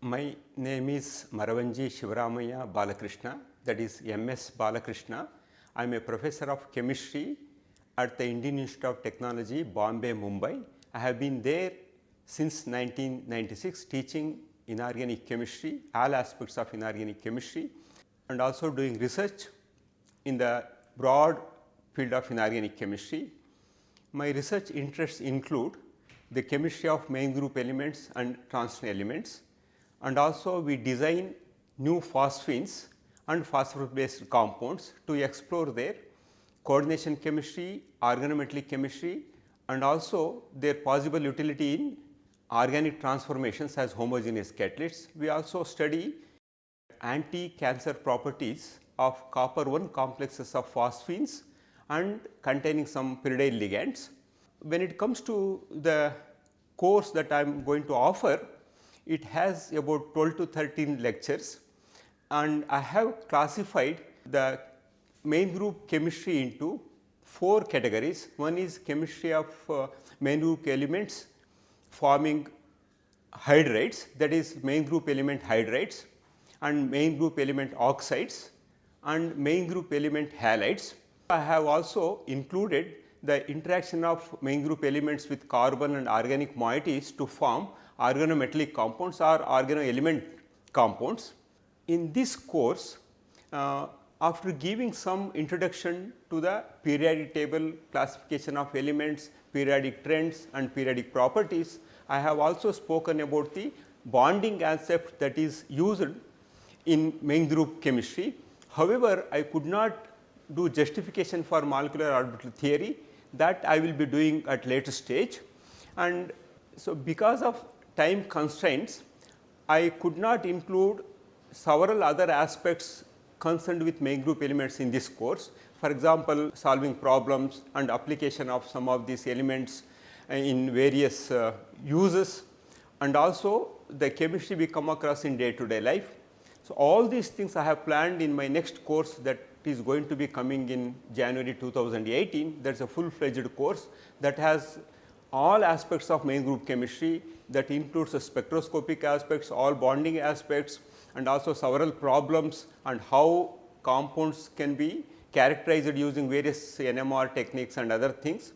My name is Maravanji Shivaramaya Balakrishna, that is MS Balakrishna. I am a professor of chemistry at the Indian Institute of Technology, Bombay, Mumbai. I have been there since 1996 teaching inorganic chemistry, all aspects of inorganic chemistry, and also doing research in the broad field of inorganic chemistry. My research interests include the chemistry of main group elements and transition elements, and also we design new phosphines and phosphorus based compounds to explore their coordination chemistry, organometallic chemistry, and also their possible utility in organic transformations as homogeneous catalysts. We also study anti-cancer properties of copper 1 complexes of phosphines and containing some pyridine ligands. When it comes to the course that I am going to offer, it has about 12 to 13 lectures, and I have classified the main group chemistry into 4 categories. One is chemistry of main group elements forming hydrides, that is main group element hydrides, and main group element oxides, and main group element halides. I have also included the interaction of main group elements with carbon and organic moieties to form organometallic compounds or organoelement compounds. In this course, after giving some introduction to the periodic table, classification of elements, periodic trends and periodic properties, I have also spoken about the bonding concept that is used in main group chemistry. However, I could not do justification for molecular orbital theory, that I will be doing at later stage. And so, because of time constraints, I could not include several other aspects concerned with main group elements in this course. For example, solving problems and application of some of these elements in various uses, and also the chemistry we come across in day to day life. So, all these things I have planned in my next course that is going to be coming in January 2018. That is a full fledged course that has all aspects of main group chemistry, that includes the spectroscopic aspects, all bonding aspects, and also several problems and how compounds can be characterized using various NMR techniques and other things.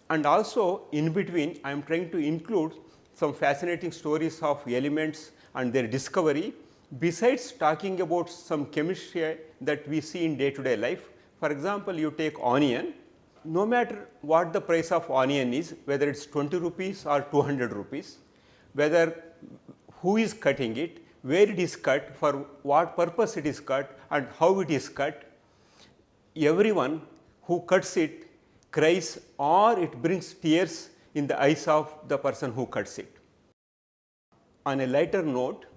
And also in between I am trying to include some fascinating stories of elements and their discovery, besides talking about some chemistry that we see in day to day life. For example, you take onion, no matter what the price of onion is, whether it is 20 rupees or 200 rupees, whether who is cutting it, where it is cut, for what purpose it is cut and how it is cut, everyone who cuts it cries or it brings tears in the eyes of the person who cuts it. On a lighter note,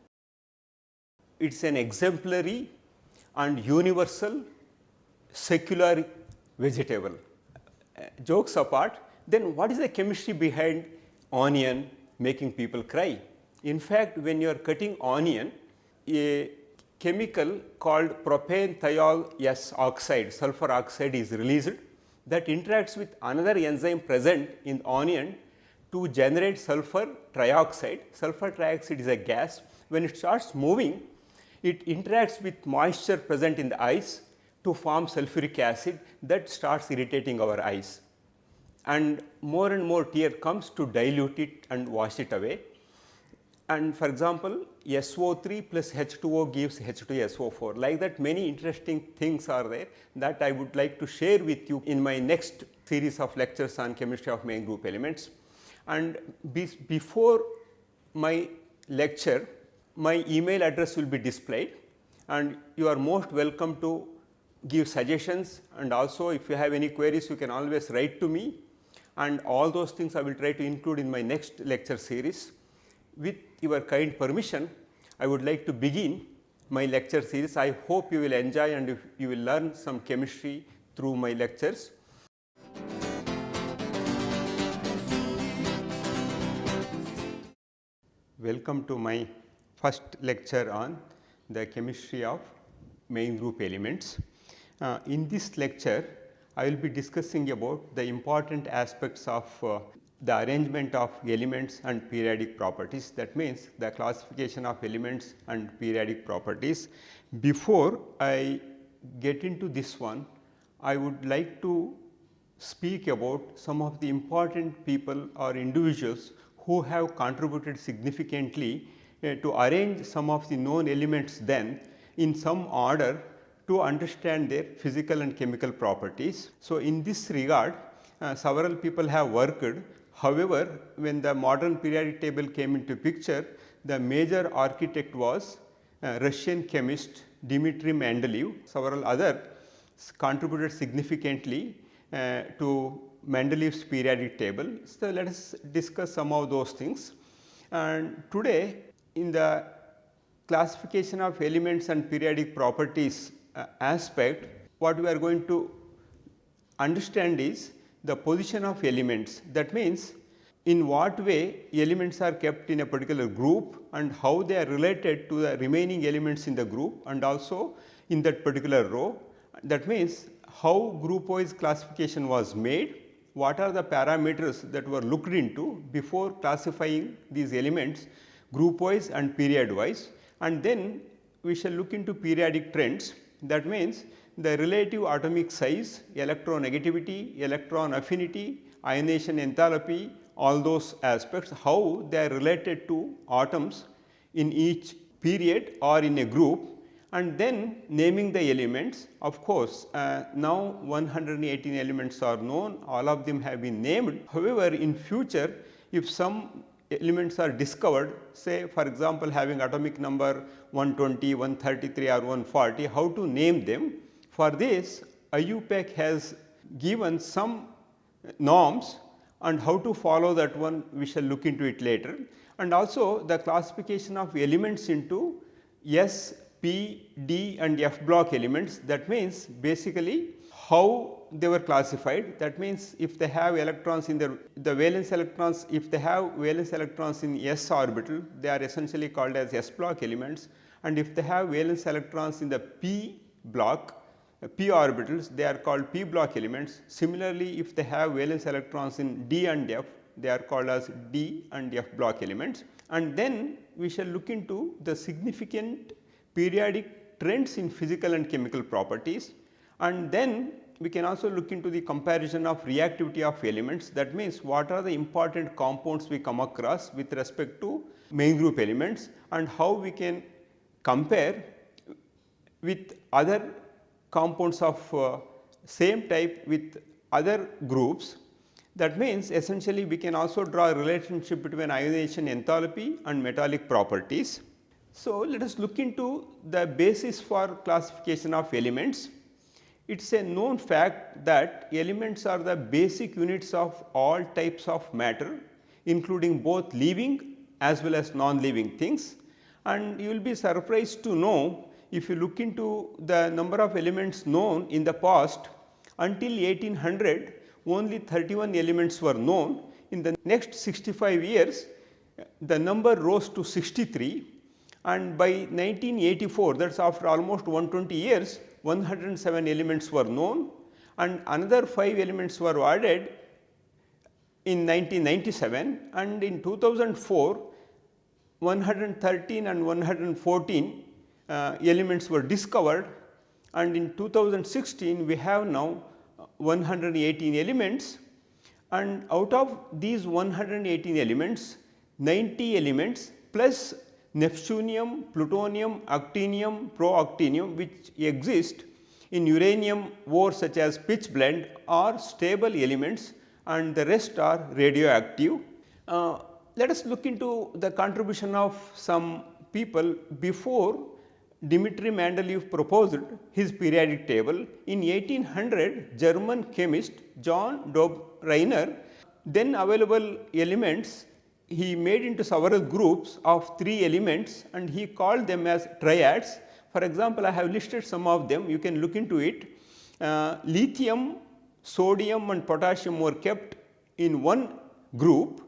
it is an exemplary and universal secular vegetable. Jokes apart, then what is the chemistry behind onion making people cry? In fact, when you are cutting onion, a chemical called propane thiol S oxide, sulfur oxide is released that interacts with another enzyme present in onion to generate sulfur trioxide. Sulfur trioxide is a gas. When it starts moving, it interacts with moisture present in the eyes to form sulfuric acid that starts irritating our eyes, and more tear comes to dilute it and wash it away. And for example, SO3 plus H2O gives H2SO4. Like that, many interesting things are there that I would like to share with you in my next series of lectures on chemistry of main group elements. And before my lecture, my email address will be displayed, and you are most welcome to give suggestions, and also if you have any queries you can always write to me, and all those things I will try to include in my next lecture series. With your kind permission, I would like to begin my lecture series. I hope you will enjoy and you will learn some chemistry through my lectures. Welcome to my first lecture on the chemistry of main group elements. In this lecture, I will be discussing about the important aspects of the arrangement of elements and periodic properties, that means the classification of elements and periodic properties. Before I get into this one, I would like to speak about some of the important people or individuals who have contributed significantly to arrange some of the known elements then in some order to understand their physical and chemical properties. So, in this regard several people have worked. However, when the modern periodic table came into picture, the major architect was Russian chemist Dmitry Mendeleev. Several others contributed significantly to Mendeleev's periodic table. So, let us discuss some of those things. And today in the classification of elements and periodic properties aspect, what we are going to understand is the position of elements. That means, in what way elements are kept in a particular group and how they are related to the remaining elements in the group and also in that particular row. That means, how group wise classification was made, what are the parameters that were looked into before classifying these elements group wise and period wise, and then we shall look into periodic trends. That means, the relative atomic size, electronegativity, electron affinity, ionization enthalpy, all those aspects, how they are related to atoms in each period or in a group, and then naming the elements. Of course, now 118 elements are known, all of them have been named. However, in future if some elements are discovered, say for example having atomic number 120, 133 or 140, how to name them? For this IUPAC has given some norms, and how to follow that one we shall look into it later. And also the classification of elements into S, P, D and F block elements. That means, basically how they were classified. That means, if they have electrons in the valence electrons, if they have valence electrons in S orbital, they are essentially called as S block elements, and if they have valence electrons in the P block, P orbitals, they are called P block elements. Similarly, if they have valence electrons in D and F, they are called as D and F block elements. And then we shall look into the significant periodic trends in physical and chemical properties, and then we can also look into the comparison of reactivity of elements. That means, what are the important compounds we come across with respect to main group elements, and how we can compare with other compounds of same type with other groups. That means, essentially we can also draw a relationship between ionization enthalpy and metallic properties. So, let us look into the basis for classification of elements. It is a known fact that elements are the basic units of all types of matter, including both living as well as non-living things. And you will be surprised to know, if you look into the number of elements known in the past, until 1800 only 31 elements were known. In the next 65 years the number rose to 63, and by 1984, that is after almost 120 years, 107 elements were known, and another 5 elements were added in 1997, and in 2004 113 and 114 elements were discovered, and in 2016 we have now 118 elements, and out of these 118 elements, 90 elements plus neptunium, plutonium, actinium, proactinium, which exist in uranium ore such as pitch blende, are stable elements, and the rest are radioactive. Let us look into the contribution of some people before Dmitry Mendeleev proposed his periodic table. In 1800, German chemist John Dobreiner, then available elements he made into several groups of 3 elements, and he called them as triads. For example, I have listed some of them, you can look into it. Lithium, sodium and potassium were kept in one group,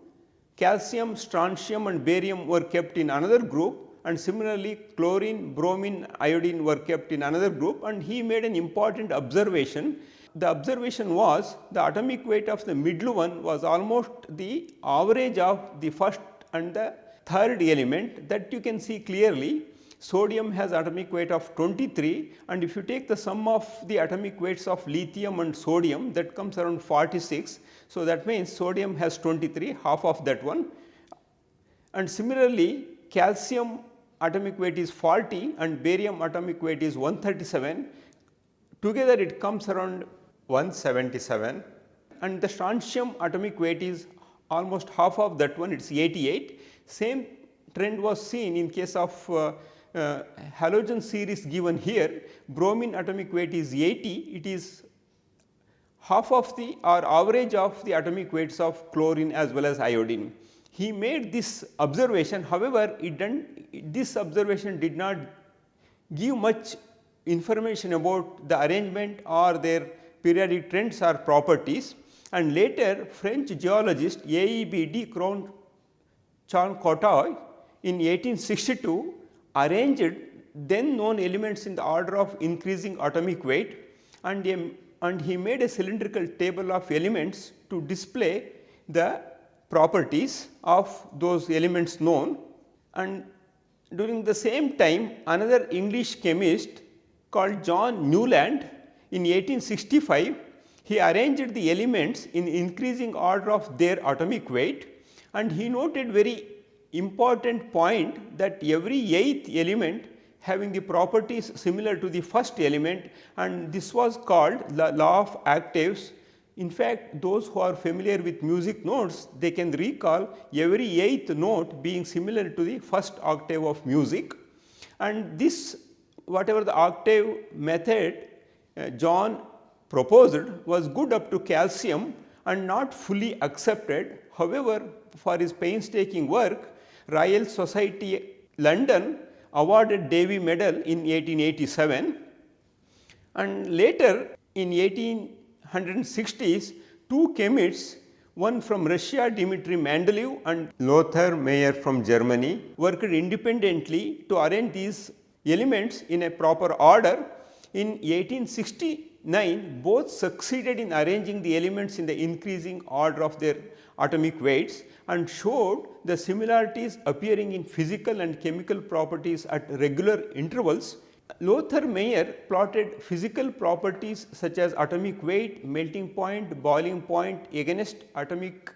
calcium, strontium and barium were kept in another group, and similarly chlorine, bromine, iodine were kept in another group. And he made an important observation the observation was the atomic weight of the middle one was almost the average of the first and the third element, that you can see clearly. Sodium has atomic weight of 23, and if you take the sum of the atomic weights of lithium and sodium, that comes around 46. So, that means sodium has 23, half of that one, and similarly calcium atomic weight is 40 and barium atomic weight is 137. Together it comes around 177, and the strontium atomic weight is almost half of that one, it is 88. Same trend was seen in case of halogen series given here. Bromine atomic weight is 80, it is half of the or average of the atomic weights of chlorine as well as iodine. He made this observation, however, this observation did not give much information about the arrangement or their periodic trends or properties, and later French geologist AEB de Cronchon-Cotoy in 1862 arranged then known elements in the order of increasing atomic weight, and he made a cylindrical table of elements to display the properties of those elements known. And during the same time, another English chemist called John Newland in 1865, he arranged the elements in increasing order of their atomic weight, and he noted very important point that every 8th element having the properties similar to the first element, and this was called the law of octaves. In fact, those who are familiar with music notes, they can recall every 8th note being similar to the first octave of music, and this whatever the octave method John proposed was good up to calcium and not fully accepted. However, for his painstaking work, Royal Society London awarded Davy Medal in 1887, and later in 1860s, two chemists, one from Russia Dmitry Mendeleev and Lothar Meyer from Germany, worked independently to arrange these elements in a proper order. In 1869, both succeeded in arranging the elements in the increasing order of their atomic weights and showed the similarities appearing in physical and chemical properties at regular intervals. Lothar Meyer plotted physical properties such as atomic weight, melting point, boiling point against atomic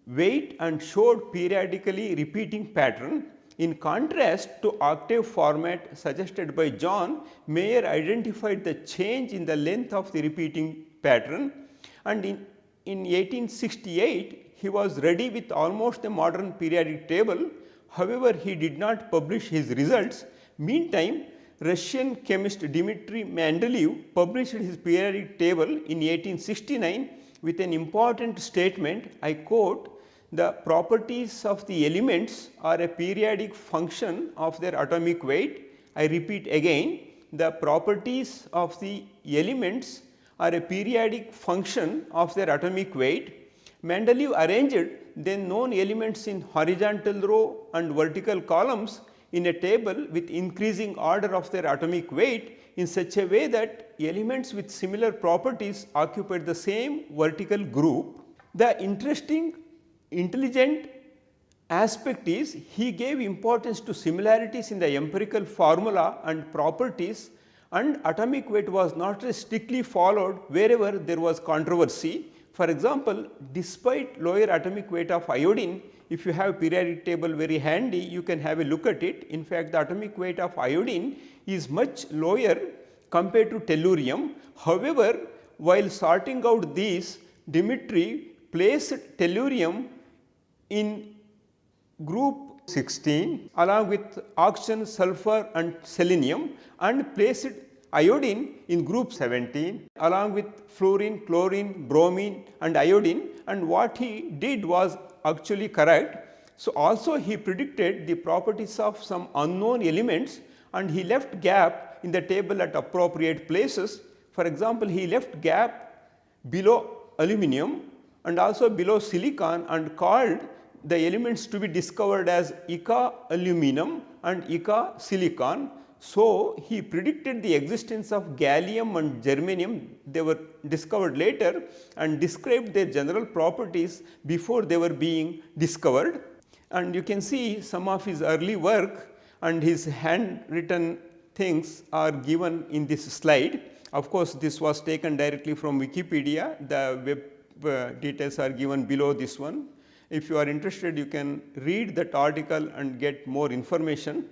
weight and showed periodically repeating pattern. In contrast to octave format suggested by John, Meyer identified the change in the length of the repeating pattern, and in 1868 he was ready with almost a modern periodic table. However, he did not publish his results. Meantime, Russian chemist Dmitry Mendeleev published his periodic table in 1869 with an important statement. I quote, "The properties of the elements are a periodic function of their atomic weight." I repeat again, the properties of the elements are a periodic function of their atomic weight. Mendeleev arranged then known elements in horizontal row and vertical columns in a table with increasing order of their atomic weight in such a way that elements with similar properties occupied the same vertical group. The interesting intelligent aspect is he gave importance to similarities in the empirical formula and properties, and atomic weight was not strictly followed wherever there was controversy. For example, despite lower atomic weight of iodine, if you have periodic table very handy, you can have a look at it. In fact, the atomic weight of iodine is much lower compared to tellurium. However, while sorting out these, Dmitry placed tellurium in group 16 along with oxygen, sulfur and selenium, and placed iodine in group 17 along with fluorine, chlorine, bromine and iodine, and what he did was actually correct. So, also he predicted the properties of some unknown elements, and he left gap in the table at appropriate places. For example, he left gap below aluminum and also below silicon and called the elements to be discovered as Ica aluminum and Ica silicon. So he predicted the existence of gallium and germanium. They were discovered later and described their general properties before they were being discovered. And you can see some of his early work and his handwritten things are given in this slide. Of course, this was taken directly from Wikipedia. The web details are given below this one. If you are interested, you can read that article and get more information.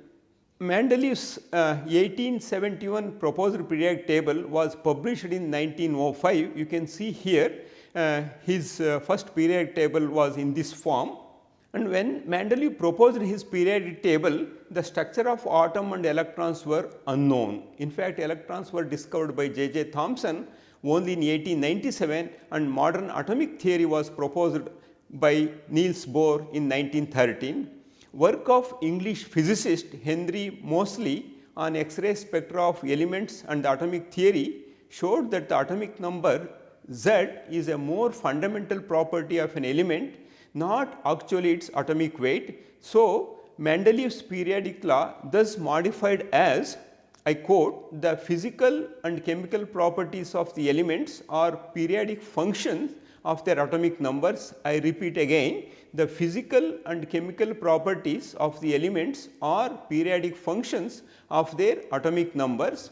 Mendeleev's 1871 proposed periodic table was published in 1905. You can see here his first periodic table was in this form. And when Mendeleev proposed his periodic table, the structure of atom and electrons were unknown. In fact, electrons were discovered by J. Thomson only in 1897, and modern atomic theory was proposed by Niels Bohr in 1913. Work of English physicist Henry Moseley on X-ray spectra of elements and atomic theory showed that the atomic number Z is a more fundamental property of an element, not actually its atomic weight. So, Mendeleev's periodic law thus modified as, I quote, the physical and chemical properties of the elements are periodic functions of their atomic numbers. I repeat again, the physical and chemical properties of the elements are periodic functions of their atomic numbers,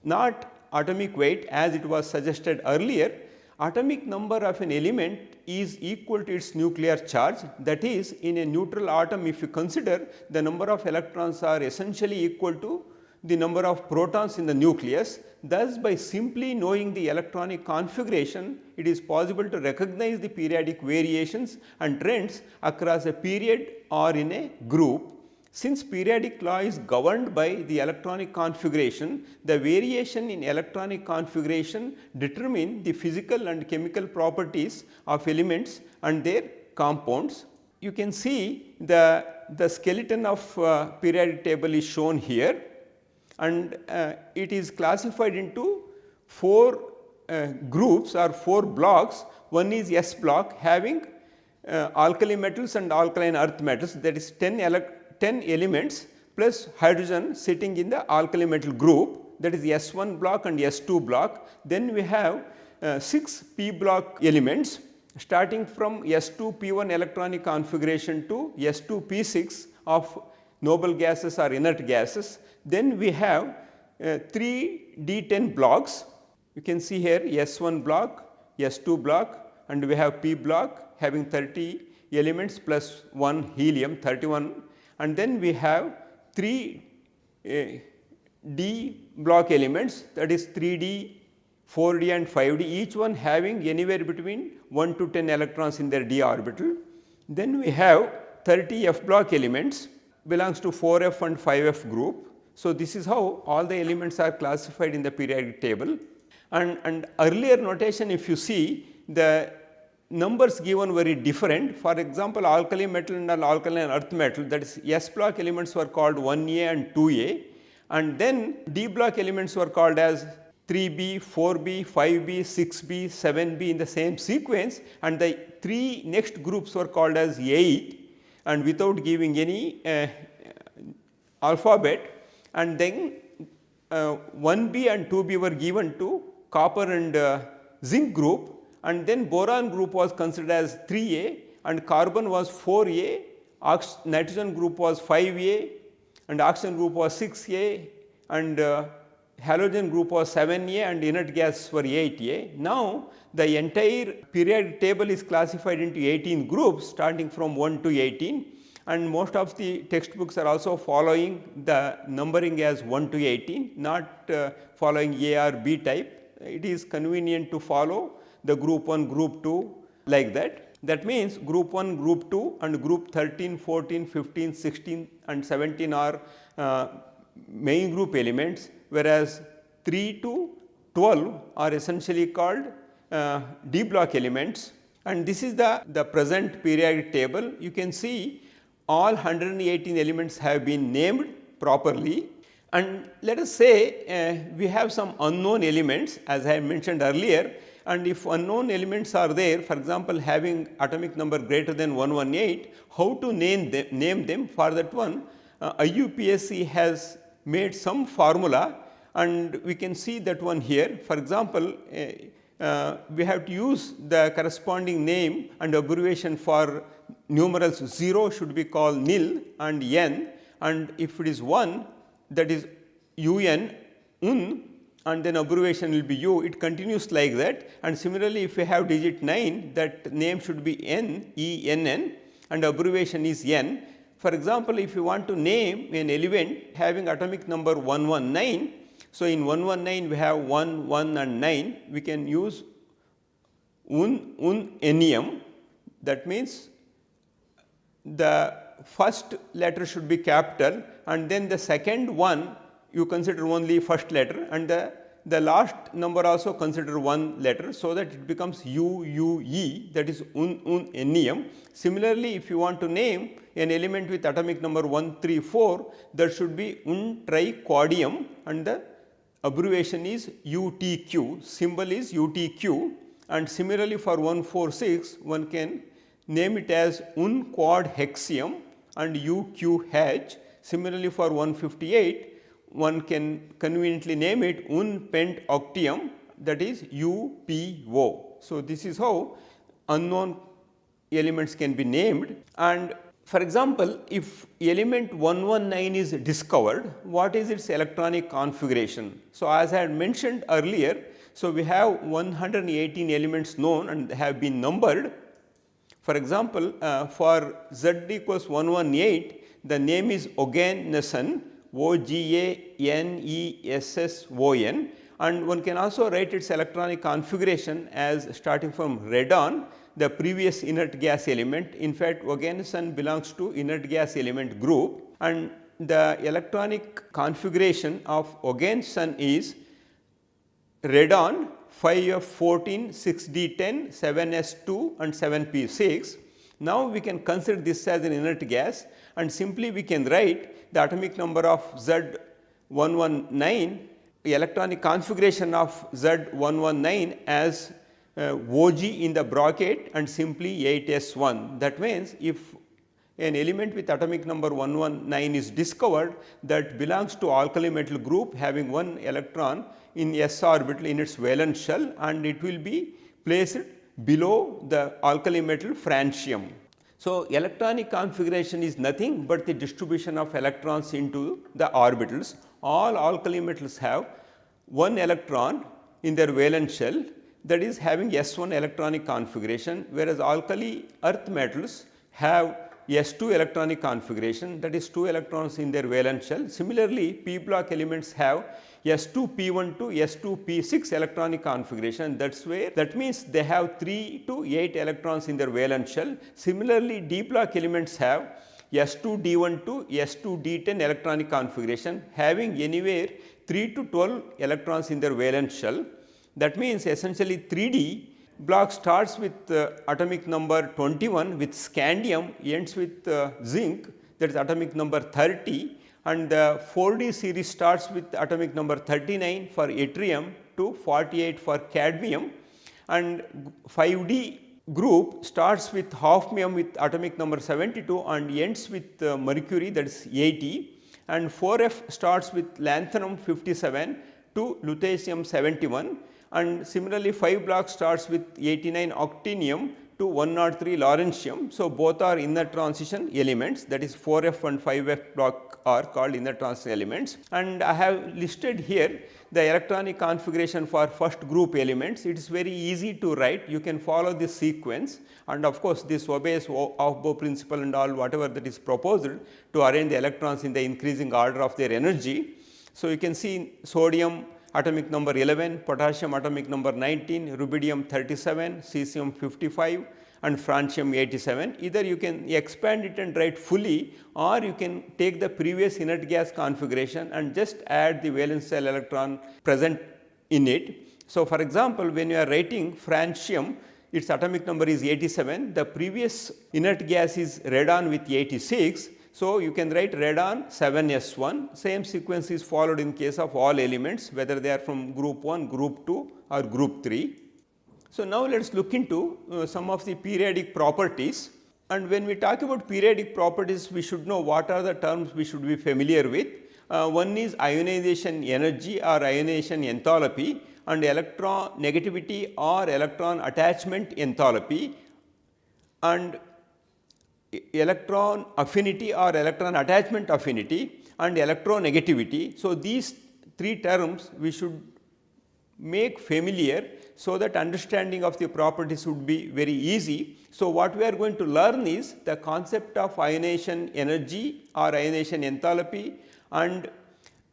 not atomic weight as it was suggested earlier. Atomic number of an element is equal to its nuclear charge. That is, in a neutral atom, if you consider, the number of electrons are essentially equal to the number of protons in the nucleus. Thus, by simply knowing the electronic configuration, it is possible to recognize the periodic variations and trends across a period or in a group. Since periodic law is governed by the electronic configuration, the variation in electronic configuration determine the physical and chemical properties of elements and their compounds. You can see the skeleton of periodic table is shown here, and it is classified into 4 groups or 4 blocks. One is S block having alkali metals and alkaline earth metals, that is 10 elements plus hydrogen sitting in the alkali metal group, that is S1 block and S2 block. Then we have 6 p block elements starting from S2 p1 electronic configuration to S2 p6 of noble gases or inert gases. Then we have 3 D10 blocks. You can see here S1 block, S2 block, and we have p block having 30 elements plus 1 helium, 31. And then we have 3 D block elements, that is 3D, 4D and 5D, each one having anywhere between 1 to 10 electrons in their d orbital. Then we have 30 F block elements, belongs to 4F and 5F group. So, this is how all the elements are classified in the periodic table. And earlier notation, if you see, the numbers given very different. For example, alkali metal and alkaline earth metal, that is S block elements were called 1A and 2A, and then D block elements were called as 3B, 4B, 5B, 6B, 7B in the same sequence, and the 3 next groups were called as 8, and without giving any alphabet. And then 1B and 2B were given to copper and zinc group, and then boron group was considered as 3A, and carbon was 4A, nitrogen group was 5A, and oxygen group was 6A, and halogen group was 7A, and inert gas were 8A. Now, the entire periodic table is classified into 18 groups starting from 1 to 18, and most of the textbooks are also following the numbering as 1 to 18, not following A or B type. It is convenient to follow the group 1, group 2 like that. That means group 1, group 2 and group 13, 14, 15, 16 and 17 are main group elements, whereas 3 to 12 are essentially called D block elements. And this is the present periodic table. You can see all 118 elements have been named properly. And let us say we have some unknown elements, as I mentioned earlier, and if unknown elements are there, for example, having atomic number greater than 118, how to name them? For that one, IUPAC has made some formula, and we can see that one here. For example, we have to use the corresponding name and abbreviation for numerals. 0 should be called nil and n, and if it is 1, that is un, and then abbreviation will be u. It continues like that, and similarly if we have digit 9, that name should be n, e n n, and abbreviation is n. For example, if you want to name an element having atomic number 119, so in 119 we have 1, 1 and 9, we can use ennium. That means the first letter should be capital, and then the second one you consider only first letter, and the last number also consider one letter, so that it becomes UUE, that is ennium. Similarly, if you want to name an element with atomic number 134, that should be triquadium, and the abbreviation is UTQ, symbol is UTQ. And similarly for 146, one can name it as quadhexium and UQH. Similarly for 158, one can conveniently name it pentoctium, that is UPO. So, this is how unknown elements can be named. And for example, if element 119 is discovered, what is its electronic configuration? So, as I had mentioned earlier, so we have 118 elements known and have been numbered. For example, for Z equals 118, the name is Oganesson, Ogannesson, and one can also write its electronic configuration as starting from radon, the previous inert gas element. In fact, Oganesson belongs to inert gas element group, and the electronic configuration of Oganesson is radon 5f14, 6d10, 7s2 and 7p6. Now, we can consider this as an inert gas, and simply we can write the atomic number of Z119, the electronic configuration of Z119 as OG in the bracket and simply 8s1. That means, if an element with atomic number 119 is discovered that belongs to alkali metal group having one electron in s orbital in its valence shell, and it will be placed below the alkali metal francium. So, electronic configuration is nothing but the distribution of electrons into the orbitals. All alkali metals have one electron in their valence shell, that is having S1 electronic configuration, whereas alkali earth metals have S2 electronic configuration, that is 2 electrons in their valence shell. Similarly, p block elements have S2 P1 to S2 P6 electronic configuration. That means they have 3 to 8 electrons in their valence shell. Similarly, d block elements have S2 D1 to S2 D10 electronic configuration, having anywhere 3 to 12 electrons in their valence shell. That means essentially 3D block starts with atomic number 21 with scandium, ends with zinc, that is atomic number 30, and the 4D series starts with atomic number 39 for yttrium to 48 for cadmium, and 5D group starts with hafnium with atomic number 72 and ends with mercury, that is 80, and 4F starts with lanthanum 57 to lutetium 71, and similarly 5 block starts with 89 octinium to 103 lawrencium. So, both are inner transition elements, that is 4F and 5F block are called inner transition elements, and I have listed here the electronic configuration for first group elements. It is very easy to write, you can follow this sequence, and of course, this obeys Aufbau principle and all whatever that is proposed to arrange the electrons in the increasing order of their energy. So, you can see sodium atomic number 11, potassium atomic number 19, rubidium 37, cesium 55 and francium 87. Either you can expand it and write fully, or you can take the previous inert gas configuration and just add the valence shell electron present in it. So, for example, when you are writing francium, its atomic number is 87, the previous inert gas is radon with 86. So, you can write radon 7s1, same sequence is followed in case of all elements, whether they are from group 1, group 2 or group 3. So, now let us look into some of the periodic properties, and when we talk about periodic properties, we should know what are the terms we should be familiar with, One is ionization energy or ionization enthalpy, and electron negativity or electron attachment enthalpy, and electron affinity or electron attachment affinity, and electronegativity. So, these three terms we should make familiar, so that understanding of the properties would be very easy. So, what we are going to learn is the concept of ionization energy or ionization enthalpy and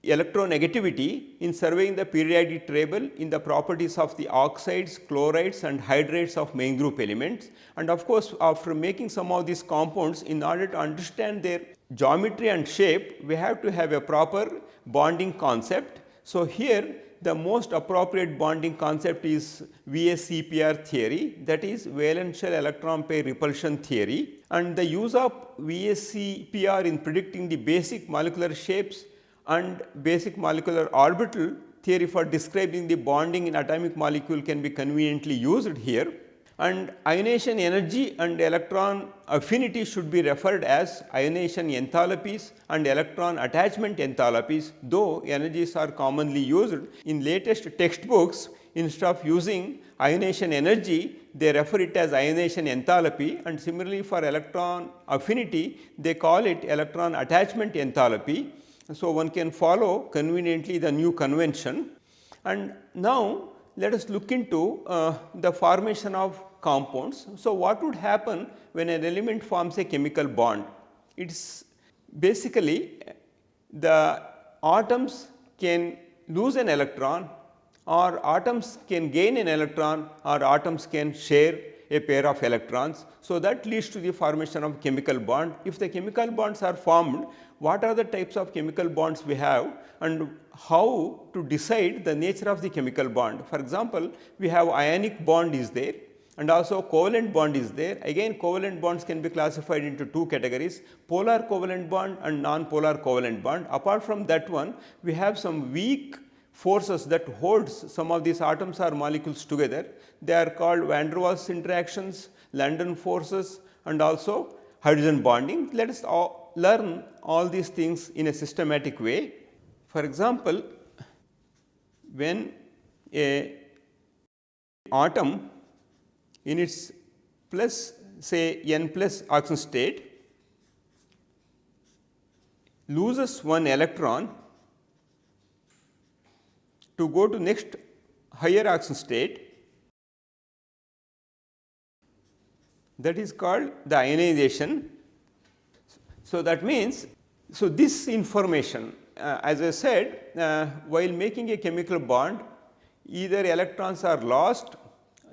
electronegativity in surveying the periodic table in the properties of the oxides, chlorides and hydrates of main group elements. And of course, after making some of these compounds, in order to understand their geometry and shape, we have to have a proper bonding concept. So, here the most appropriate bonding concept is VSEPR theory, that is valence shell electron pair repulsion theory, and the use of VSEPR in predicting the basic molecular shapes and basic molecular orbital theory for describing the bonding in atomic molecule can be conveniently used here. And ionization energy and electron affinity should be referred as ionization enthalpies and electron attachment enthalpies, though energies are commonly used. In latest textbooks, instead of using ionization energy, they refer it as ionization enthalpy, and similarly for electron affinity, they call it electron attachment enthalpy. So, one can follow conveniently the new convention. And now, let us look into the formation of compounds. So, what would happen when an element forms a chemical bond? It is basically the atoms can lose an electron, or atoms can gain an electron, or atoms can share a pair of electrons. So, that leads to the formation of chemical bond. If the chemical bonds are formed, what are the types of chemical bonds we have, and how to decide the nature of the chemical bond? For example, we have ionic bond is there, and also covalent bond is there. Again, covalent bonds can be classified into two categories: polar covalent bond and non-polar covalent bond. Apart from that one, we have some weak forces that holds some of these atoms or molecules together. They are called van der Waals interactions, London forces, and also hydrogen bonding. Let us learn all these things in a systematic way. For example, when a atom in its plus say n plus oxygen state loses one electron to go to next higher oxygen state, that is called the ionization. So, that means, so this information, as I said, while making a chemical bond, either electrons are lost,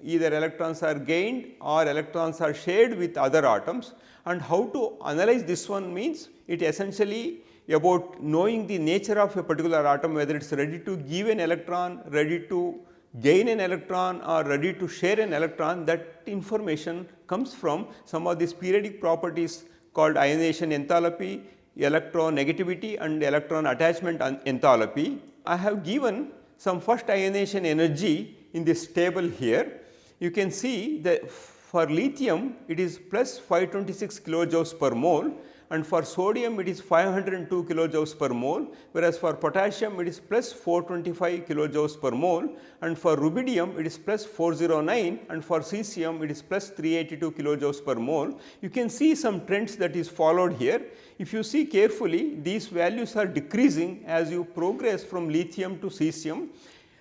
either electrons are gained, or electrons are shared with other atoms. And how to analyze this one means, it essentially about knowing the nature of a particular atom, whether it is ready to give an electron, ready to gain an electron, or ready to share an electron. That information comes from some of these periodic properties called ionization enthalpy, electronegativity and electron attachment enthalpy. I have given some first ionization energy in this table here. You can see that for lithium it is plus 526 kilojoules per mole, and for sodium it is 502 kilojoules per mole, whereas for potassium it is plus 425 kilojoules per mole, and for rubidium it is plus 409, and for cesium it is plus 382 kilojoules per mole. You can see some trends that is followed here. If you see carefully, these values are decreasing as you progress from lithium to cesium.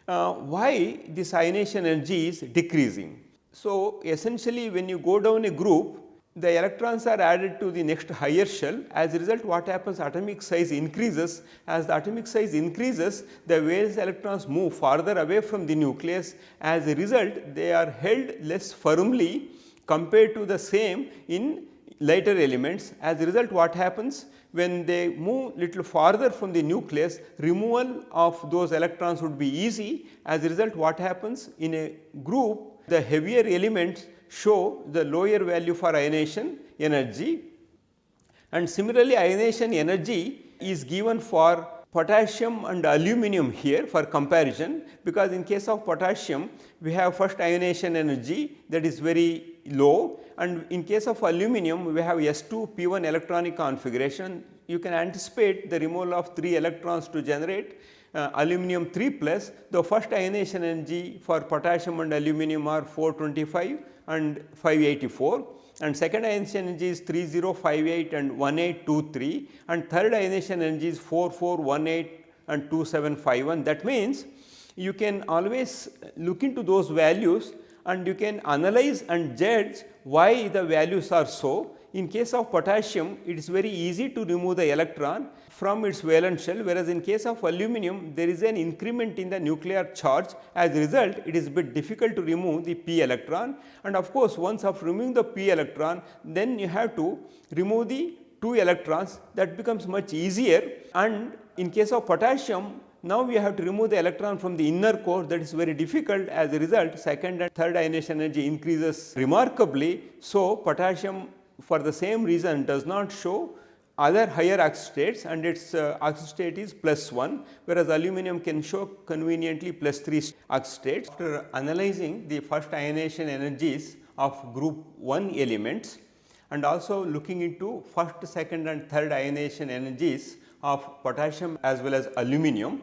Why this ionization energy is decreasing? So, essentially when you go down a group, the electrons are added to the next higher shell. As a result, what happens, atomic size increases. As the atomic size increases, the valence electrons move farther away from the nucleus. As a result, they are held less firmly compared to the same in lighter elements. As a result, what happens, when they move little farther from the nucleus, removal of those electrons would be easy. As a result, what happens, in a group, the heavier elements show the lower value for ionization energy. And similarly, ionization energy is given for potassium and aluminum here for comparison, because in case of potassium we have first ionization energy that is very low, and in case of aluminum we have S2 P1 electronic configuration. you can anticipate the removal of 3 electrons to generate aluminum 3 plus. The first ionization energy for potassium and aluminum are 425 and 584, and second ionization energy is 3058 and 1823, and third ionization energy is 4418 and 2751. That means you can always look into those values and you can analyze and judge why the values are so. In case of potassium, it is very easy to remove the electron from its valence shell, whereas in case of aluminum there is an increment in the nuclear charge. As a result, it is a bit difficult to remove the p electron, and of course, once after removing the p electron, then you have to remove the 2 electrons. That becomes much easier. And in case of potassium, now we have to remove the electron from the inner core. That is very difficult. As a result, second and third ionization energy increases remarkably. So, potassium for the same reason does not show other higher oxidates, and its oxidate is +1, whereas aluminum can show conveniently +3 oxidates. After analyzing the first ionization energies of group 1 elements and also looking into first, second and third ionization energies of potassium as well as aluminum,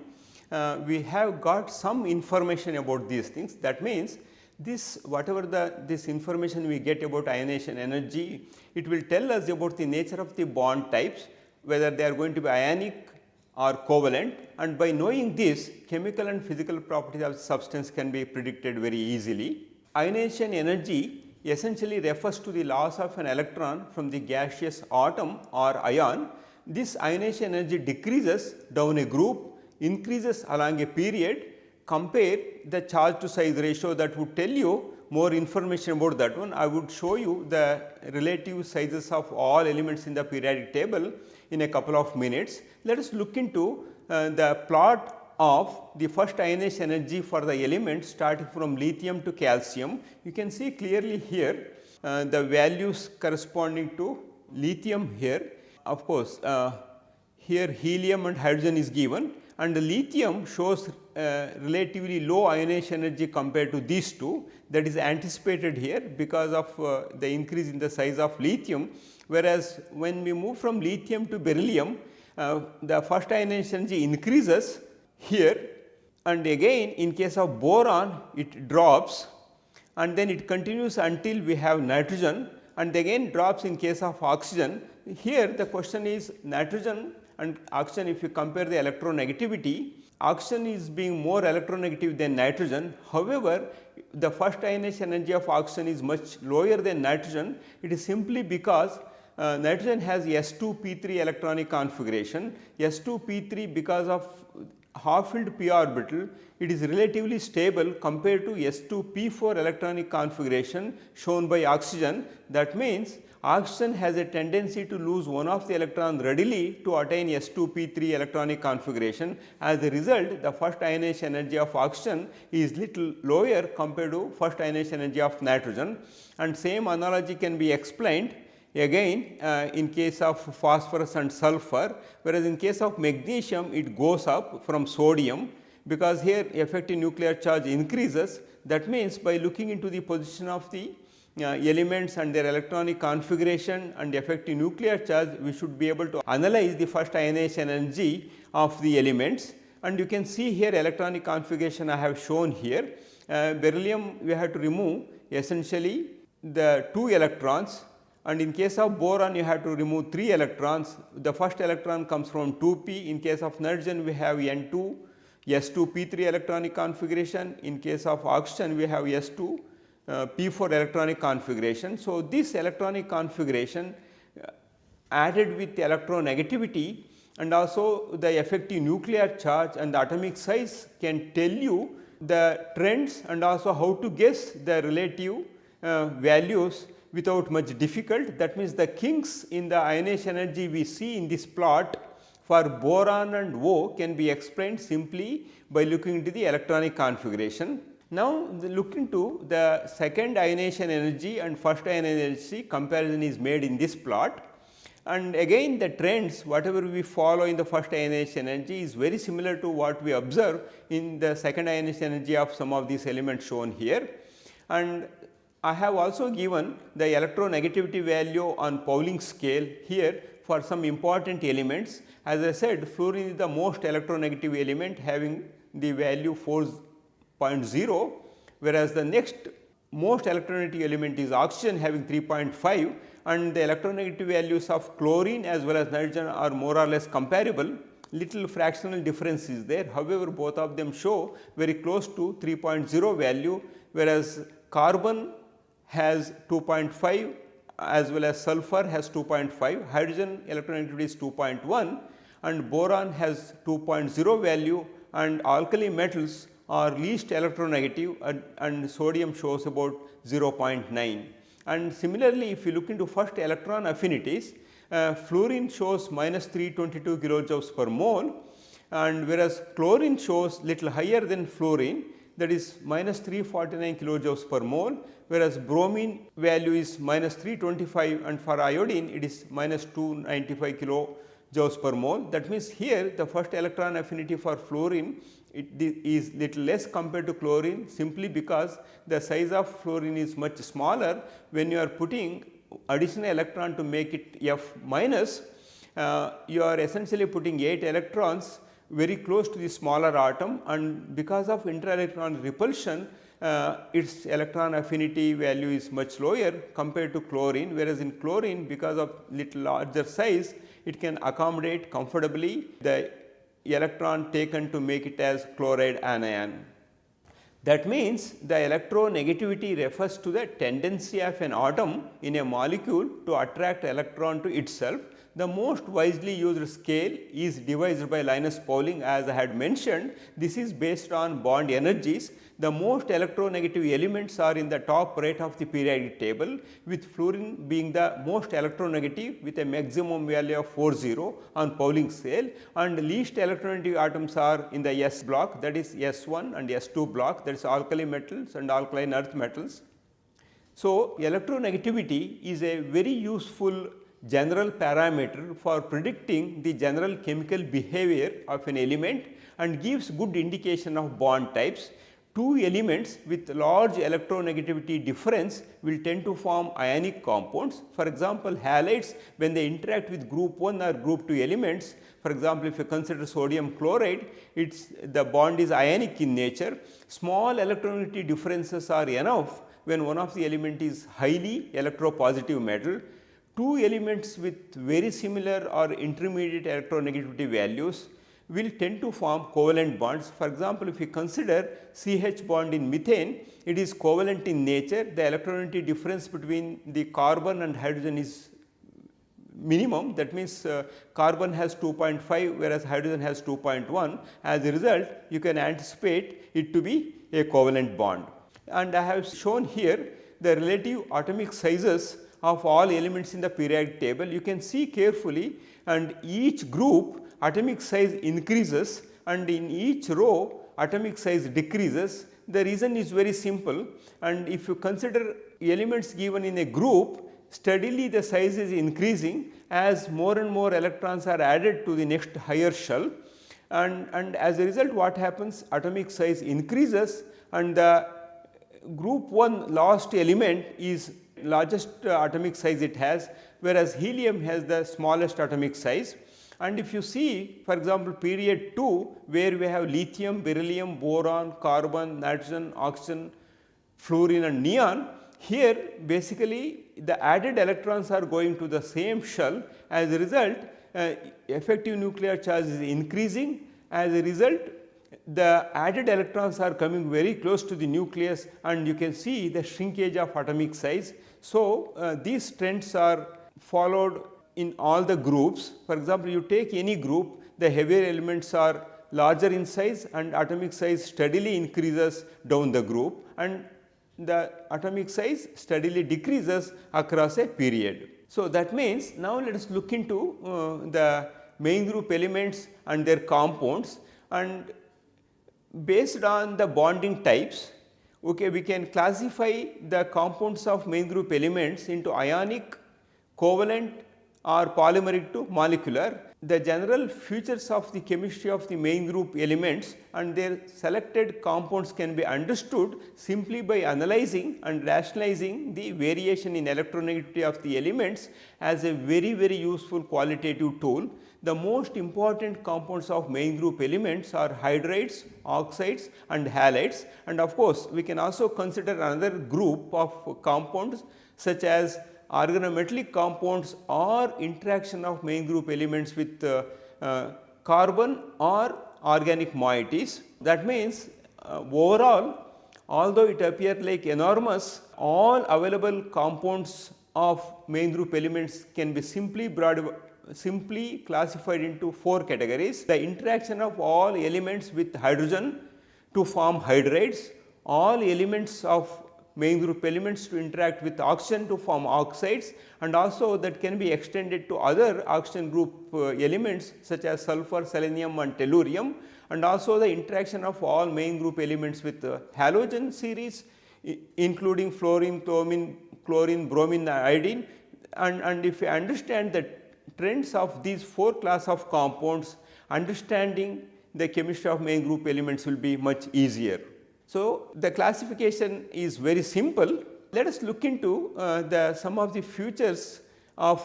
we have got some information about these things. That means this whatever this information we get about ionization energy, it will tell us about the nature of the bond types, whether they are going to be ionic or covalent, and by knowing this, chemical and physical properties of substance can be predicted very easily. Ionization energy essentially refers to the loss of an electron from the gaseous atom or ion. This ionization energy decreases down a group, increases along a period. Compare the charge to size ratio, that would tell you more information about that one. I would show you the relative sizes of all elements in the periodic table in a couple of minutes. Let us look into the plot of the first ionization energy for the elements starting from lithium to calcium. You can see clearly here the values corresponding to lithium here. Of course, here helium and hydrogen is given, and the lithium shows relatively low ionization energy compared to these two. That is anticipated here because of the increase in the size of lithium, whereas when we move from lithium to beryllium, the first ionization energy increases here, and again in case of boron it drops, and then it continues until we have nitrogen, and again drops in case of oxygen. Here the question is nitrogen and oxygen, if you compare the electronegativity, oxygen is being more electronegative than nitrogen. However, the first ionization energy of oxygen is much lower than nitrogen. It is simply because nitrogen has S2p3 electronic configuration. S2p3, because of half-filled p orbital, it is relatively stable compared to S2p4 electronic configuration shown by oxygen. That means oxygen has a tendency to lose one of the electron readily to attain S2p3 electronic configuration. As a result, the first ionization energy of oxygen is little lower compared to first ionization energy of nitrogen, and same analogy can be explained again in case of phosphorus and sulfur, whereas in case of magnesium it goes up from sodium, because here effective nuclear charge increases. That means by looking into the position of the elements and their electronic configuration and effective nuclear charge, we should be able to analyze the first ionization energy of the elements. And you can see here electronic configuration I have shown here. Beryllium we have to remove essentially the 2 electrons, and in case of boron you have to remove 3 electrons. The first electron comes from 2p. In case of nitrogen we have N2 S2p3 electronic configuration. In case of oxygen we have S2 p4 electronic configuration. So, this electronic configuration added with electronegativity and also the effective nuclear charge and the atomic size can tell you the trends and also how to guess the relative values without much difficult. That means the kinks in the ionization energy we see in this plot for boron and O can be explained simply by looking into the electronic configuration. Now, look into the second ionization energy and first ionization energy comparison is made in this plot, and again the trends whatever we follow in the first ionization energy is very similar to what we observe in the second ionization energy of some of these elements shown here. And I have also given the electronegativity value on Pauling scale here for some important elements. As I said, fluorine is the most electronegative element having the value 4.0, whereas the next most electronegative element is oxygen having 3.5, and the electronegative values of chlorine as well as nitrogen are more or less comparable. Little fractional difference is there. However, both of them show very close to 3.0 value, whereas carbon has 2.5 as well as sulfur has 2.5, hydrogen electronegativity is 2.1, and boron has 2.0 value, and alkali metals are least electronegative, and sodium shows about 0.9. And similarly, if you look into first electron affinities, fluorine shows minus 322 kilojoules per mole, and whereas chlorine shows little higher than fluorine, that is minus 349 kilojoules per mole, whereas bromine value is minus 325, and for iodine it is minus 295 kilojoules per mole. That means, here the first electron affinity for fluorine is little less compared to chlorine, simply because the size of fluorine is much smaller. When you are putting additional electron to make it F minus, you are essentially putting 8 electrons very close to the smaller atom, and because of inter-electron repulsion, its electron affinity value is much lower compared to chlorine, whereas in chlorine, because of little larger size, it can accommodate comfortably the electron taken to make it as chloride anion. That means, the electronegativity refers to the tendency of an atom in a molecule to attract electron to itself. The most wisely used scale is devised by Linus Pauling, as I had mentioned. This is based on bond energies. The most electronegative elements are in the top right of the periodic table, with fluorine being the most electronegative with a maximum value of 40 on Pauling scale, and least electronegative atoms are in the S block, that is S1 and S2 block, that is alkali metals and alkaline earth metals. So, electronegativity is a very useful general parameter for predicting the general chemical behavior of an element and gives good indication of bond types. Two elements with large electronegativity difference will tend to form ionic compounds. For example, halides, when they interact with group 1 or group 2 elements, for example, if you consider sodium chloride, the bond is ionic in nature. Small electronegativity differences are enough when one of the element is highly electropositive metal. Two elements with very similar or intermediate electronegativity values will tend to form covalent bonds. For example, if you consider CH bond in methane, it is covalent in nature. The electronegativity difference between the carbon and hydrogen is minimum. That means, carbon has 2.5, whereas hydrogen has 2.1. As a result, you can anticipate it to be a covalent bond. And I have shown here the relative atomic sizes of all elements in the periodic table. You can see carefully, and each group atomic size increases, and in each row atomic size decreases. The reason is very simple, and if you consider elements given in a group, steadily the size is increasing as more and more electrons are added to the next higher shell, and as a result what happens, atomic size increases, and the group 1 last element is largest atomic size it has, whereas helium has the smallest atomic size. And if you see, for example, period 2, where we have lithium, beryllium, boron, carbon, nitrogen, oxygen, fluorine and neon, here basically the added electrons are going to the same shell. As a result, effective nuclear charge is increasing. As a result, the added electrons are coming very close to the nucleus, and you can see the shrinkage of atomic size. So, these trends are followed in all the groups. For example, you take any group, the heavier elements are larger in size and atomic size steadily increases down the group, and the atomic size steadily decreases across a period. So, that means, now let us look into the main group elements and their compounds, and based on the bonding types, okay, we can classify the compounds of main group elements into ionic, covalent or polymeric to molecular. the general features of the chemistry of the main group elements and their selected compounds can be understood simply by analyzing and rationalizing the variation in electronegativity of the elements as a very useful qualitative tool. The most important compounds of main group elements are hydrides, oxides and halides, and of course, we can also consider another group of compounds such as organometallic compounds or interaction of main group elements with carbon or organic moieties. That means overall, although it appears like enormous, all available compounds of main group elements can be simply classified into 4 categories. The interaction of all elements with hydrogen to form hydrides, all elements of main group elements to interact with oxygen to form oxides, and also that can be extended to other oxygen group elements such as sulfur, selenium and tellurium, and also the interaction of all main group elements with halogen series including fluorine, chlorine, bromine, iodine, and if you understand the trends of these 4 class of compounds, understanding the chemistry of main group elements will be much easier. So, the classification is very simple. Let us look into some of the features of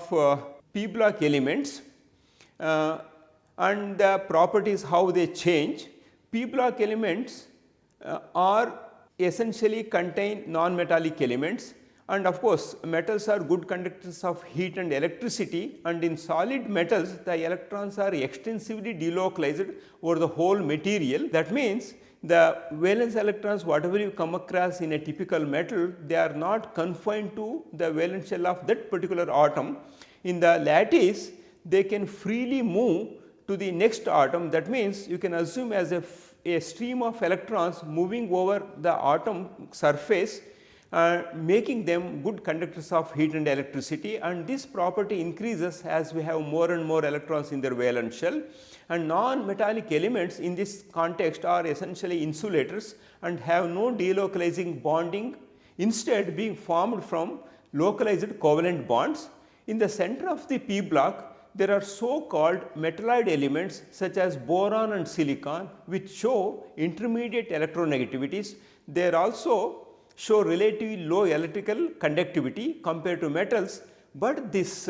p block elements and the properties how they change. P block elements are essentially contain non-metallic elements, and of course, metals are good conductors of heat and electricity, and in solid metals the electrons are extensively delocalized over the whole material. That means the valence electrons whatever you come across in a typical metal, they are not confined to the valence shell of that particular atom. In the lattice, they can freely move to the next atom. That means you can assume as a stream of electrons moving over the atom surface, making them good conductors of heat and electricity, and this property increases as we have more and more electrons in their valence shell. And non-metallic elements in this context are essentially insulators and have no delocalizing bonding, instead being formed from localized covalent bonds. In the center of the p block, there are so called metalloid elements such as boron and silicon, which show intermediate electronegativities. They also show relatively low electrical conductivity compared to metals, but this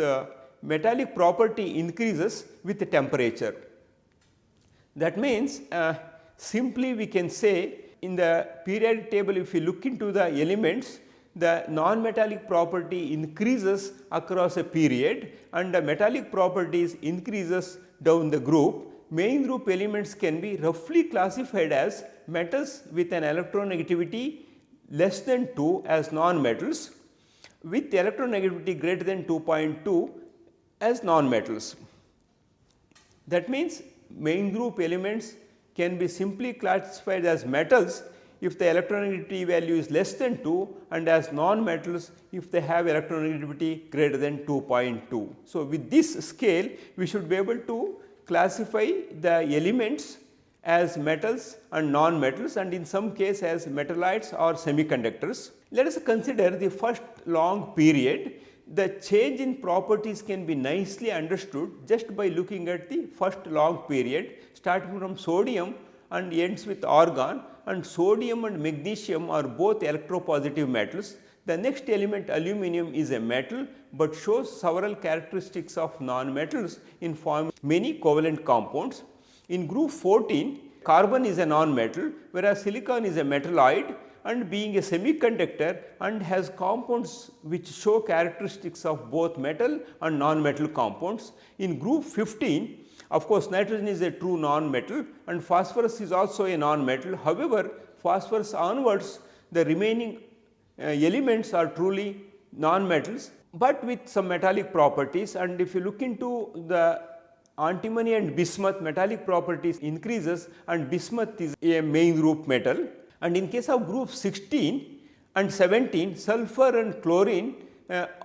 metallic property increases with the temperature. That means simply we can say in the periodic table, if you look into the elements, the non-metallic property increases across a period and the metallic properties increases down the group. Main group elements can be roughly classified as metals with an electronegativity less than 2 as non-metals, with electronegativity greater than 2.2 as non-metals. That means main group elements can be simply classified as metals if the electronegativity value is less than 2, and as non-metals if they have electronegativity greater than 2.2. So, with this scale we should be able to classify the elements as metals and non-metals, and in some case as metalloids or semiconductors. Let us consider the first long period. The change in properties can be nicely understood just by looking at the first log period, starting from sodium and ends with argon, and sodium and magnesium are both electropositive metals. The next element, aluminum, is a metal, but shows several characteristics of non-metals in forming many covalent compounds. In group 14, carbon is a non-metal, whereas silicon is a metalloid and being a semiconductor and has compounds which show characteristics of both metal and non-metal compounds. In group 15, of course, nitrogen is a true non-metal and phosphorus is also a non-metal. However, phosphorus onwards the remaining elements are truly non-metals, but with some metallic properties, and if you look into the antimony and bismuth, metallic properties increases and bismuth is a main group metal. And in case of group 16 and 17, sulfur and chlorine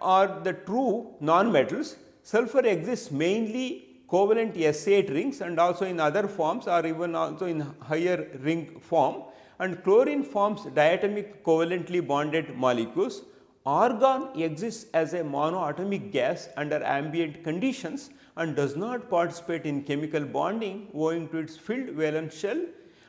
are the true non-metals. Sulfur exists mainly covalent S8 rings and also in other forms or even also in higher ring form, and chlorine forms diatomic covalently bonded molecules. Argon exists as a monoatomic gas under ambient conditions and does not participate in chemical bonding owing to its filled valence shell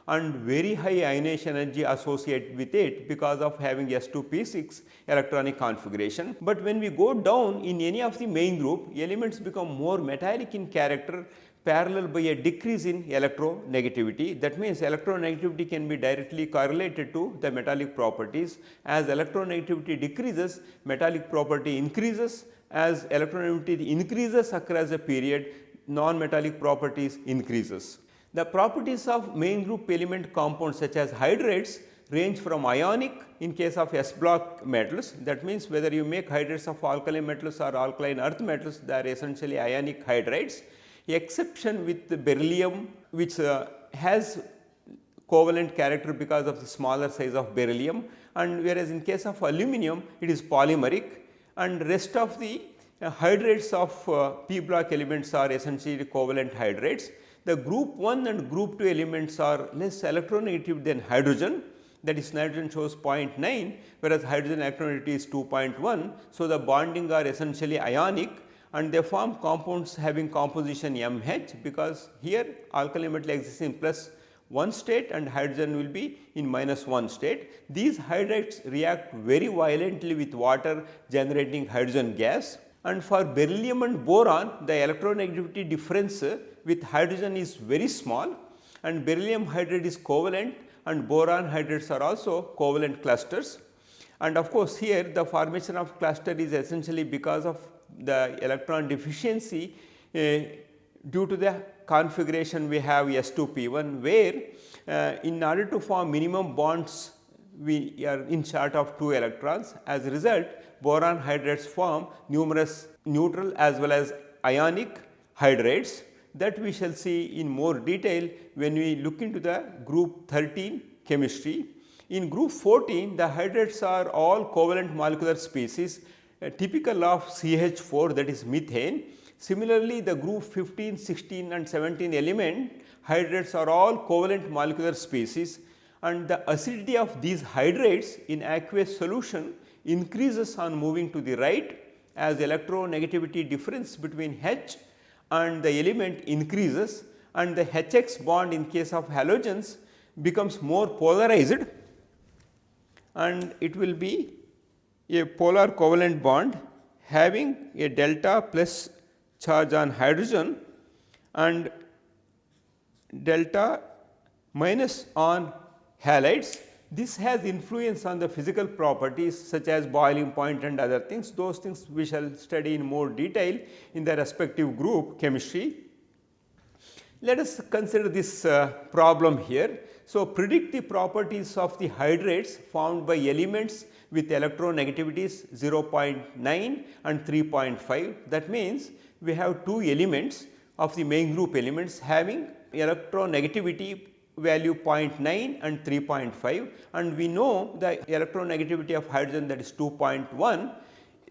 and very high ionization energy associated with it because of having S2p6 electronic configuration. But when we go down in any of the main group, elements become more metallic in character parallel by a decrease in electronegativity. That means electronegativity can be directly correlated to the metallic properties. As electronegativity decreases, metallic property increases. As electronegativity increases across a period, non-metallic properties increases. The properties of main group element compounds such as hydrates range from ionic in case of S block metals. That means whether you make hydrates of alkali metals or alkaline earth metals, they are essentially ionic hydrates. Exception with the beryllium, which has covalent character because of the smaller size of beryllium, and whereas in case of aluminum it is polymeric, and rest of the hydrates of p block elements are essentially covalent hydrates. The group 1 and group 2 elements are less electronegative than hydrogen, that is nitrogen shows 0.9, whereas hydrogen electronegativity is 2.1. So, the bonding are essentially ionic and they form compounds having composition MH, because here alkali metal exists in +1 state and hydrogen will be in -1 state. These hydrates react very violently with water generating hydrogen gas, and for beryllium and boron the electronegativity difference with hydrogen is very small, and beryllium hydrate is covalent and boron hydrates are also covalent clusters. And of course, here the formation of cluster is essentially because of the electron deficiency due to the configuration we have S2p1, where in order to form minimum bonds we are in short of 2 electrons. As a result, boron hydrates form numerous neutral as well as ionic hydrates that we shall see in more detail when we look into the group 13 chemistry. In group 14, the hydrates are all covalent molecular species typical of CH4, that is methane. Similarly, the group 15, 16 and 17 element hydrates are all covalent molecular species, and the acidity of these hydrates in aqueous solution increases on moving to the right as electronegativity difference between H and the element increases, and the HX bond in case of halogens becomes more polarized, and it will be a polar covalent bond having a delta plus charge on hydrogen and delta minus on halides. This has influence on the physical properties such as boiling point and other things. Those things we shall study in more detail in the respective group chemistry. Let us consider this problem here. So, predict the properties of the hydrates formed by elements with electronegativities 0.9 and 3.5. That means, we have 2 elements of the main group elements having electronegativity value 0.9 and 3.5, and we know the electronegativity of hydrogen, that is 2.1.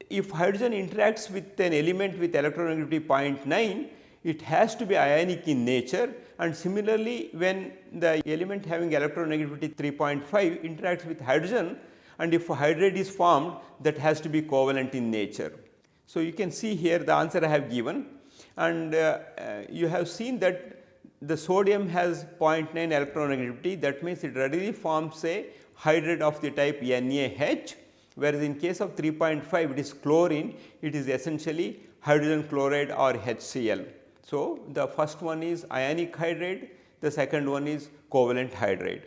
If hydrogen interacts with an element with electronegativity 0.9, it has to be ionic in nature, and similarly when the element having electronegativity 3.5 interacts with hydrogen, and if a hydrate is formed, that has to be covalent in nature. So, you can see here the answer I have given, and you have seen that the sodium has 0.9 electronegativity, that means it readily forms a hydrate of the type NaH, whereas in case of 3.5 it is chlorine, it is essentially hydrogen chloride or HCl. So, the first one is ionic hydrate, the second one is covalent hydrate.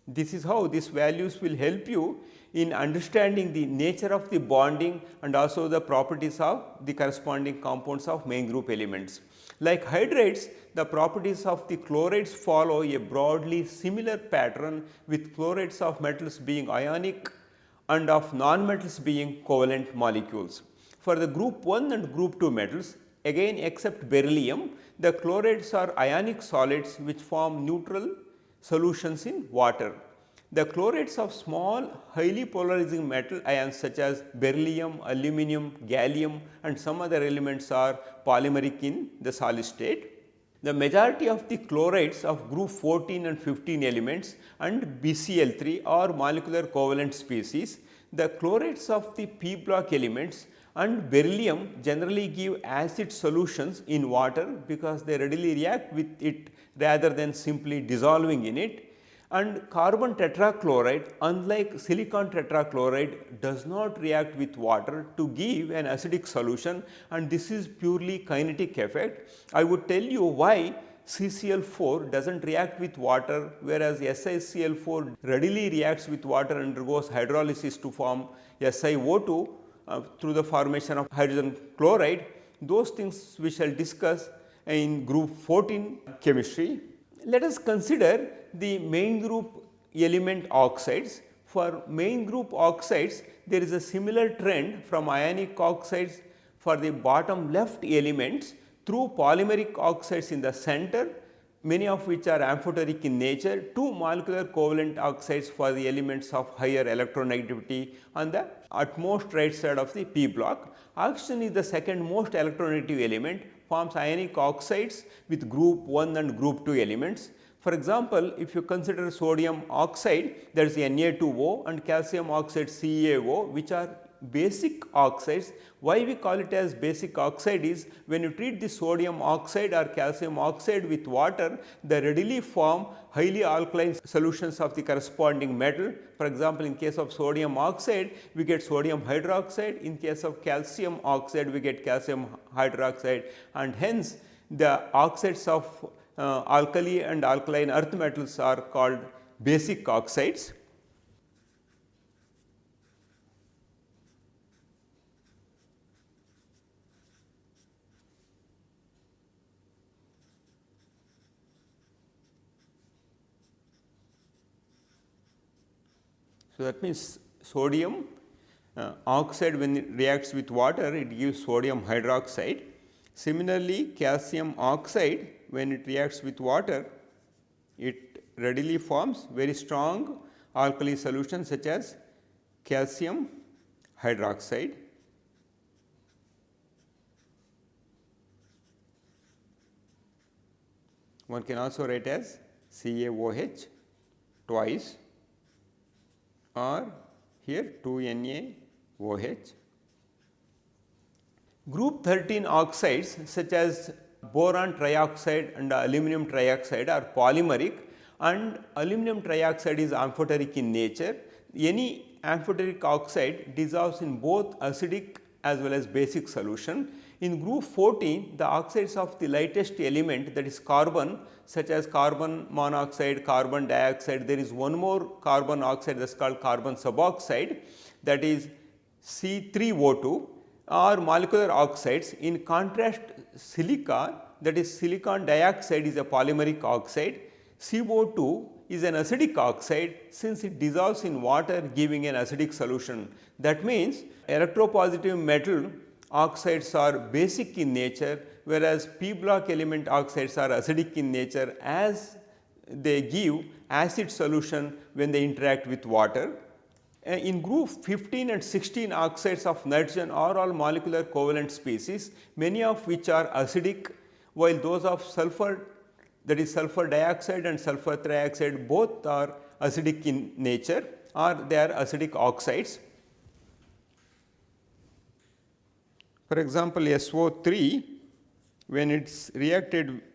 This is how these values will help you in understanding the nature of the bonding and also the properties of the corresponding compounds of main group elements. Like hydrates, the properties of the chlorides follow a broadly similar pattern, with chlorides of metals being ionic and of non-metals being covalent molecules. For the group 1 and group 2 metals, again except beryllium, the chlorides are ionic solids which form neutral solutions in water. The chlorides of small highly polarizing metal ions such as beryllium, aluminum, gallium and some other elements are polymeric in the solid state. The majority of the chlorides of group 14 and 15 elements and BCl3 are molecular covalent species. the chlorides of the p block elements and beryllium generally give acid solutions in water because they readily react with it rather than simply dissolving in it. And carbon tetrachloride, unlike silicon tetrachloride, does not react with water to give an acidic solution, and this is purely kinetic effect. I would tell you why CCl4 does not react with water, whereas SiCl4 readily reacts with water and undergoes hydrolysis to form SiO2 through the formation of hydrogen chloride. Those things we shall discuss in group 14 chemistry. Let us consider the main group element oxides. For main group oxides, there is a similar trend from ionic oxides for the bottom left elements through polymeric oxides in the center, many of which are amphoteric in nature, to molecular covalent oxides for the elements of higher electronegativity on the utmost right side of the p block. Oxygen is the second most electronegative element, forms ionic oxides with group 1 and group 2 elements. For example, if you consider sodium oxide, there is Na2O, and calcium oxide CaO, which are basic oxides. Why we call it as basic oxide is, when you treat the sodium oxide or calcium oxide with water, they readily form highly alkaline solutions of the corresponding metal. For example, in case of sodium oxide, we get sodium hydroxide. In case of calcium oxide, we get calcium hydroxide, and hence the oxides of alkali and alkaline earth metals are called basic oxides. So, that means sodium oxide, when it reacts with water, it gives sodium hydroxide. Similarly, calcium oxide, when it reacts with water, it readily forms very strong alkali solutions such as calcium hydroxide. One can also write as CaOH twice, or here 2NaOH. Group 13 oxides such as boron trioxide and aluminum trioxide are polymeric, and aluminum trioxide is amphoteric in nature. Any amphoteric oxide dissolves in both acidic as well as basic solution. In group 14, the oxides of the lightest element, that is carbon, such as carbon monoxide, carbon dioxide, there is one more carbon oxide that is called carbon suboxide, that is C3O2, are molecular oxides. In contrast, silica, that is silicon dioxide, is a polymeric oxide. CO2 is an acidic oxide, since it dissolves in water, giving an acidic solution. That means electropositive metal oxides are basic in nature, whereas p block element oxides are acidic in nature, as they give acid solution when they interact with water. In group 15 and 16, oxides of nitrogen are all molecular covalent species, many of which are acidic, while those of sulfur, that is sulfur dioxide and sulfur trioxide, both are acidic in nature, or they are acidic oxides. For example, SO3, when it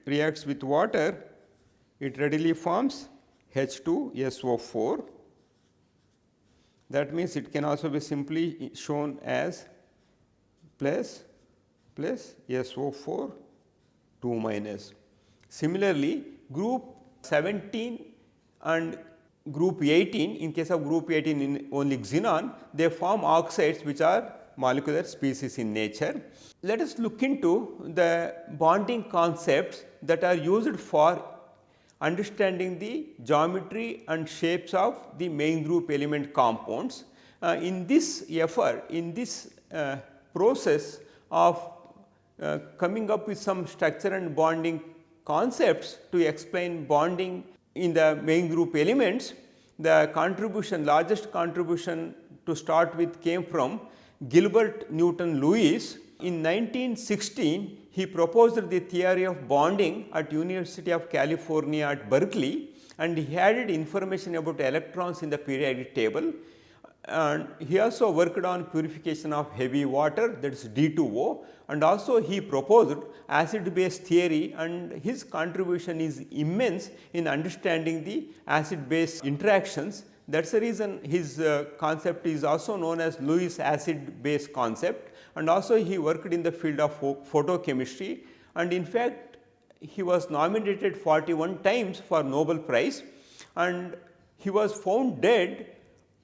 reacts with water, it readily forms H2SO4. That means it can also be simply shown as plus SO4 2 minus. Similarly, group 17 and group 18, in case of group 18 in only xenon, they form oxides which are molecular species in nature. Let us look into the bonding concepts that are used for understanding the geometry and shapes of the main group element compounds. In this effort, in this process of coming up with some structure and bonding concepts to explain bonding in the main group elements, the largest contribution to start with came from Gilbert Newton Lewis. In 1916, he proposed the theory of bonding at University of California at Berkeley, and he added information about electrons in the periodic table. and he also worked on purification of heavy water, that is D2O, and also he proposed acid base theory, and his contribution is immense in understanding the acid base interactions. That is the reason his concept is also known as Lewis acid base concept, and also he worked in the field of photochemistry, and in fact he was nominated 41 times for Nobel Prize, and he was found dead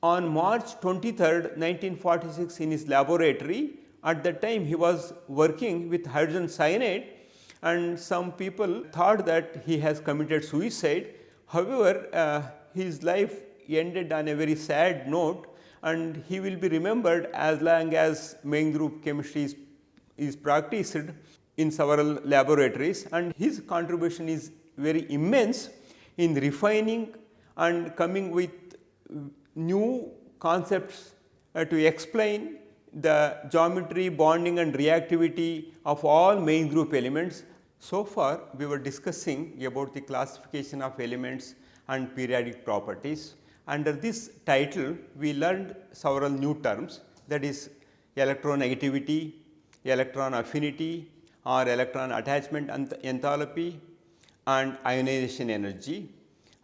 on March 23rd, 1946 in his laboratory. At that time he was working with hydrogen cyanide, and some people thought that he has committed suicide. However, his life ended on a very sad note, and he will be remembered as long as main group chemistry is practiced in several laboratories, and his contribution is very immense in refining and coming with new concepts to explain the geometry, bonding and reactivity of all main group elements. So far we were discussing about the classification of elements and periodic properties. Under this title we learned several new terms, that is electronegativity, electron affinity or electron attachment enthalpy and ionization energy,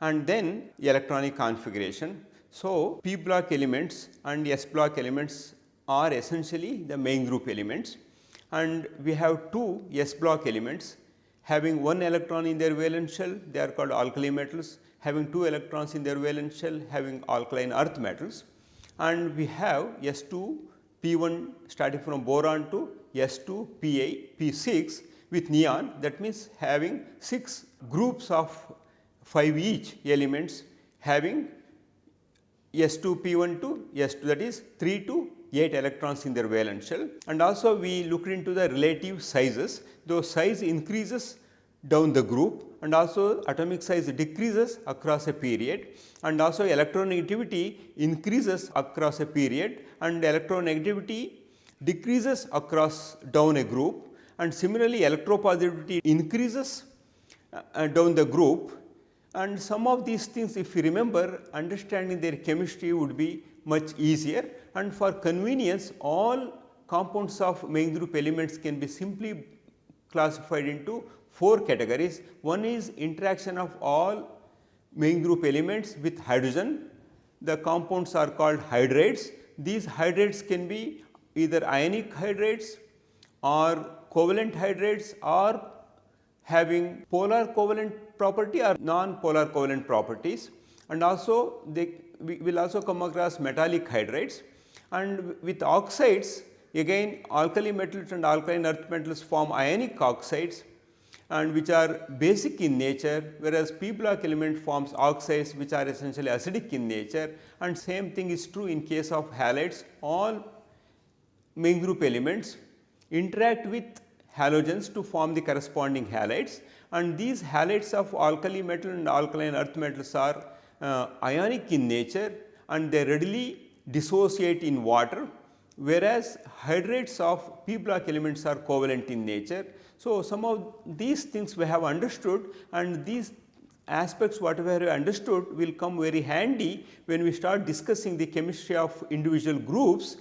and then electronic configuration. So, p block elements and s block elements are essentially the main group elements, and we have two s block elements having one electron in their valence shell, they are called alkali metals, having two electrons in their valence shell, having alkaline earth metals, and we have S2 P1 starting from boron to S2 P8 P6 with neon, that means having 6 groups of 5 each elements having S2 P1 to S2, that is 3 to 8 electrons in their valence shell. And also we looked into the relative sizes, though size increases down the group and also atomic size decreases across a period, and also electronegativity increases across a period and electronegativity decreases across down a group, and similarly electropositivity increases down the group. And some of these things, if you remember, understanding their chemistry would be much easier, and for convenience all compounds of main group elements can be simply classified into 4 categories. One is interaction of all main group elements with hydrogen. The compounds are called hydrates. These hydrates can be either ionic hydrates or covalent hydrates or having polar covalent property or non-polar covalent properties, and also we will also come across metallic hydrates. And with oxides, again alkali metals and alkaline earth metals form ionic oxides, and which are basic in nature, whereas p block element forms oxides which are essentially acidic in nature, and same thing is true in case of halides. All main group elements interact with halogens to form the corresponding halides, and these halides of alkali metal and alkaline earth metals are ionic in nature and they readily dissociate in water, whereas hydrates of p block elements are covalent in nature. So, some of these things we have understood, and these aspects whatever we understood will come very handy when we start discussing the chemistry of individual groups.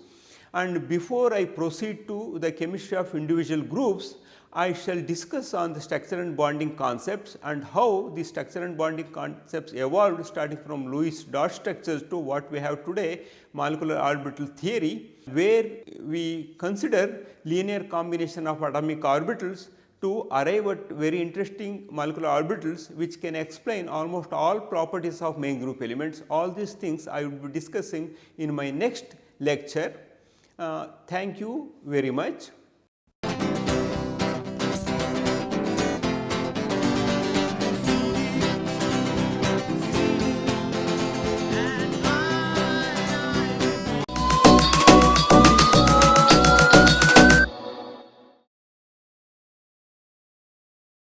And before I proceed to the chemistry of individual groups, I shall discuss on the structure and bonding concepts and how the structure and bonding concepts evolved starting from Lewis dot structures to what we have today, molecular orbital theory, where we consider linear combination of atomic orbitals to arrive at very interesting molecular orbitals which can explain almost all properties of main group elements. All these things I will be discussing in my next lecture. Thank you very much.